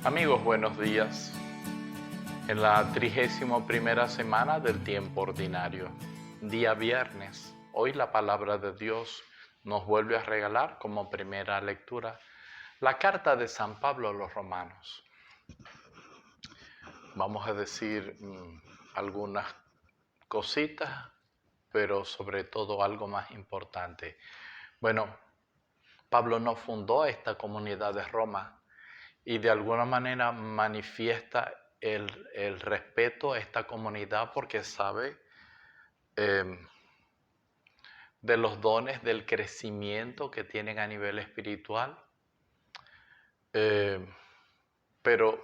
Amigos, buenos días. En la 31ª semana del tiempo ordinario, día viernes, hoy la palabra de Dios nos vuelve a regalar como primera lectura la carta de San Pablo a los Romanos. Vamos a decir algunas cositas, pero sobre todo algo más importante. Bueno, Pablo no fundó esta comunidad de Roma, y de alguna manera manifiesta el respeto a esta comunidad porque sabe de los dones del crecimiento que tienen a nivel espiritual. Pero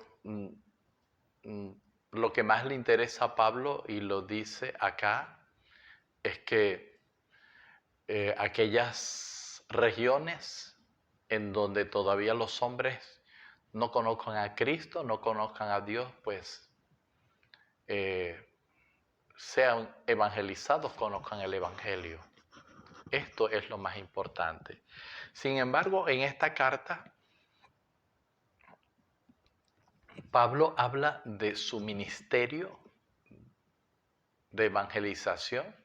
lo que más le interesa a Pablo, y lo dice acá, es que aquellas regiones en donde todavía los hombres no conozcan a Cristo, no conozcan a Dios, pues sean evangelizados, conozcan el Evangelio. Esto es lo más importante. Sin embargo, en esta carta, Pablo habla de su ministerio de evangelización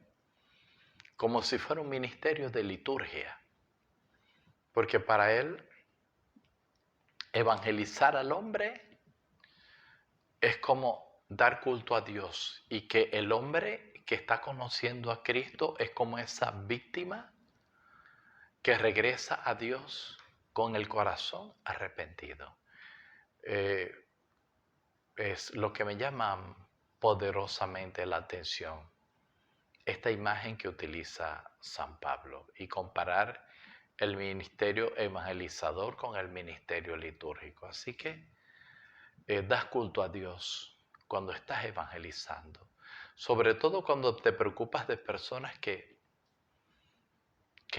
como si fuera un ministerio de liturgia. Porque para él, evangelizar al hombre es como dar culto a Dios, y que el hombre que está conociendo a Cristo es como esa víctima que regresa a Dios con el corazón arrepentido. Es lo que me llama poderosamente la atención, esta imagen que utiliza San Pablo, y comparar el ministerio evangelizador con el ministerio litúrgico. Así que das culto a Dios cuando estás evangelizando, sobre todo cuando te preocupas de personas que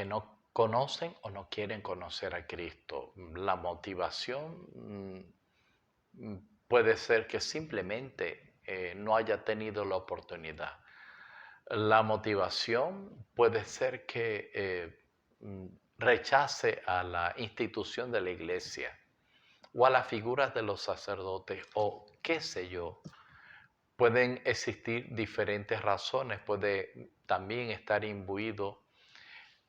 no conocen o no quieren conocer a Cristo. La motivación puede ser que simplemente no haya tenido la oportunidad. La motivación puede ser que rechace a la institución de la iglesia o a las figuras de los sacerdotes, o qué sé yo. Pueden existir diferentes razones. Puede también estar imbuido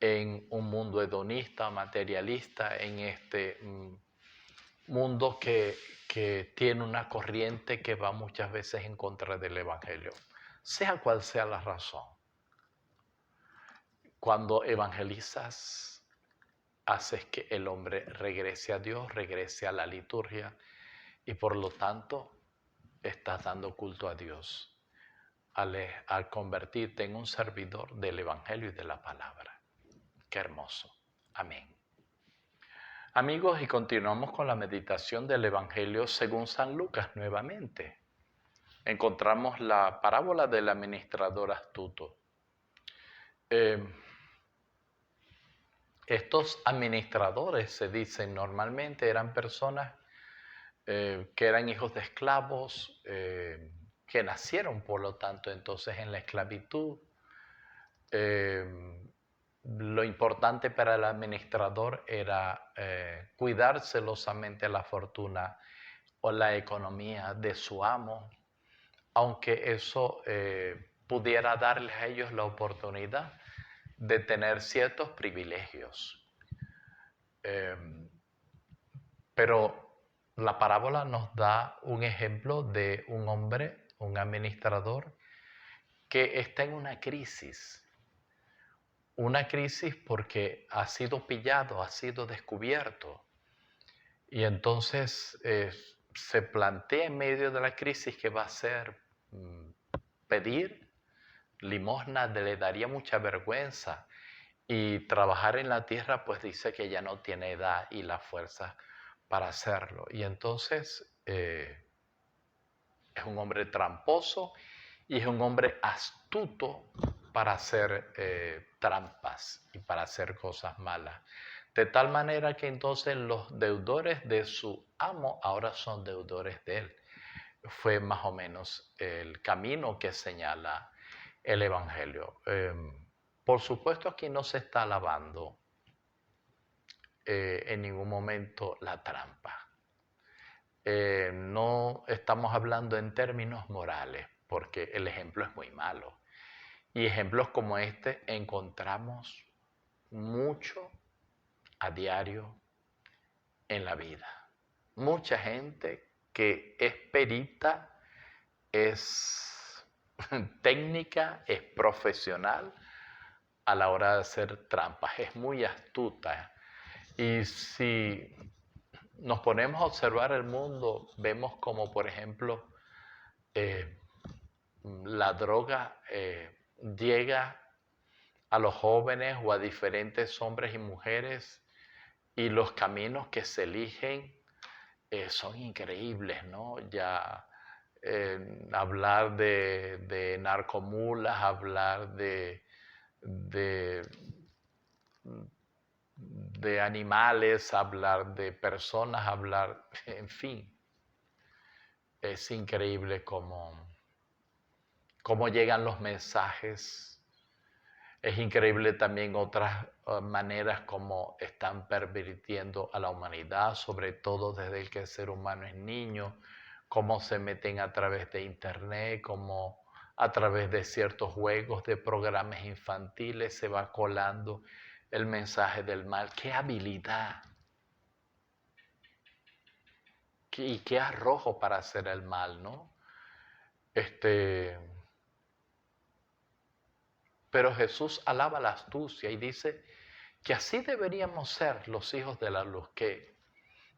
en un mundo hedonista, materialista, en este mundo que tiene una corriente que va muchas veces en contra del Evangelio. Sea cual sea la razón, cuando evangelizas, haces que el hombre regrese a Dios, regrese a la liturgia, y por lo tanto estás dando culto a Dios al convertirte en un servidor del Evangelio y de la palabra. Qué hermoso. Amén. Amigos, y continuamos con la meditación del Evangelio según San Lucas nuevamente. Encontramos la parábola del administrador astuto. Estos administradores, se dicen normalmente, eran personas que eran hijos de esclavos, que nacieron por lo tanto entonces en la esclavitud. Lo importante para el administrador era cuidar celosamente la fortuna o la economía de su amo, aunque eso pudiera darles a ellos la oportunidad de tener ciertos privilegios. Pero la parábola nos da un ejemplo de un hombre, un administrador, que está en una crisis. Una crisis porque ha sido pillado, ha sido descubierto. Y entonces se plantea en medio de la crisis que va a hacer. Pedir limosna le daría mucha vergüenza, y trabajar en la tierra pues dice que ya no tiene edad y la fuerza para hacerlo. Y entonces es un hombre tramposo y es un hombre astuto para hacer trampas y para hacer cosas malas. De tal manera que entonces los deudores de su amo ahora son deudores de él. Fue más o menos el camino que señala el Evangelio. Por supuesto, aquí no se está alabando en ningún momento la trampa. no estamos hablando en términos morales, porque el ejemplo es muy malo. Y ejemplos como este encontramos mucho a diario en la vida. Mucha gente que es perita, es técnica, es profesional a la hora de hacer trampas, es muy astuta. Y si nos ponemos a observar el mundo, vemos como, por ejemplo, la droga llega a los jóvenes o a diferentes hombres y mujeres, y los caminos que se eligen son increíbles, ¿no? Ya hablar de narcomulas, hablar de animales, hablar de personas, hablar, en fin. Es increíble cómo llegan los mensajes. Es increíble también otras maneras como están pervirtiendo a la humanidad, sobre todo desde el que el ser humano es niño, cómo se meten a través de internet, cómo a través de ciertos juegos, de programas infantiles se va colando el mensaje del mal. ¡Qué habilidad! Y qué arrojo para hacer el mal, ¿no? Pero Jesús alaba la astucia y dice que así deberíamos ser los hijos de la luz, que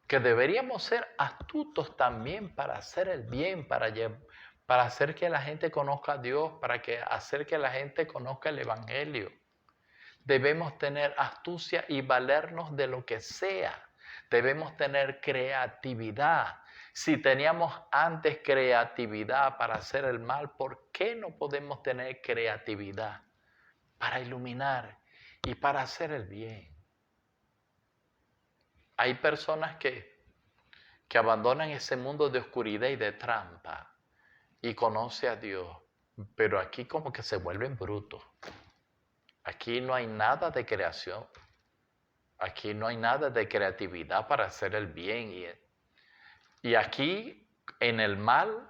deberíamos ser astutos también para hacer el bien, para hacer que la gente conozca a Dios, para hacer que la gente conozca el Evangelio. Debemos tener astucia y valernos de lo que sea. Debemos tener creatividad. Si teníamos antes creatividad para hacer el mal, ¿por qué no podemos tener creatividad para iluminar y para hacer el bien? Hay personas que abandonan ese mundo de oscuridad y de trampa y conocen a Dios, pero aquí como que se vuelven brutos. Aquí no hay nada de creación. Aquí no hay nada de creatividad para hacer el bien. Y aquí en el mal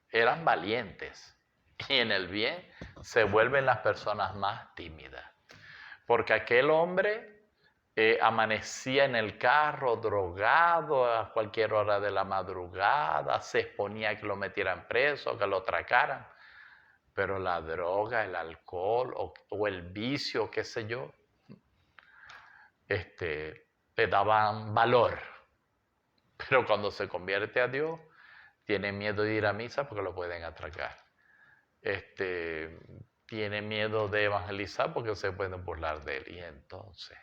eran valientes y en el bien se vuelven las personas más tímidas. Porque aquel hombre amanecía en el carro drogado a cualquier hora de la madrugada, se exponía a que lo metieran preso, que lo atracaran. Pero la droga, el alcohol o el vicio, qué sé yo, le daban valor. Pero cuando se convierte a Dios, tiene miedo de ir a misa porque lo pueden atracar. Tiene miedo de evangelizar porque se pueden burlar de él. Y entonces,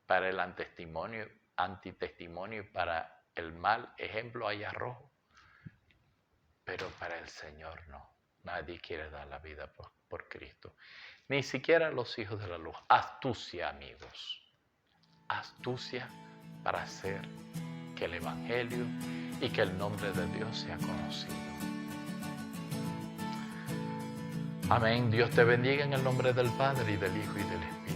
para el antitestimonio y para el mal ejemplo hay arrojo. Pero para el Señor no. Nadie quiere dar la vida por Cristo. Ni siquiera los hijos de la luz. Astucia, amigos. Astucia para hacer que el Evangelio y que el nombre de Dios sea conocido. Amén. Dios te bendiga en el nombre del Padre y del Hijo y del Espíritu.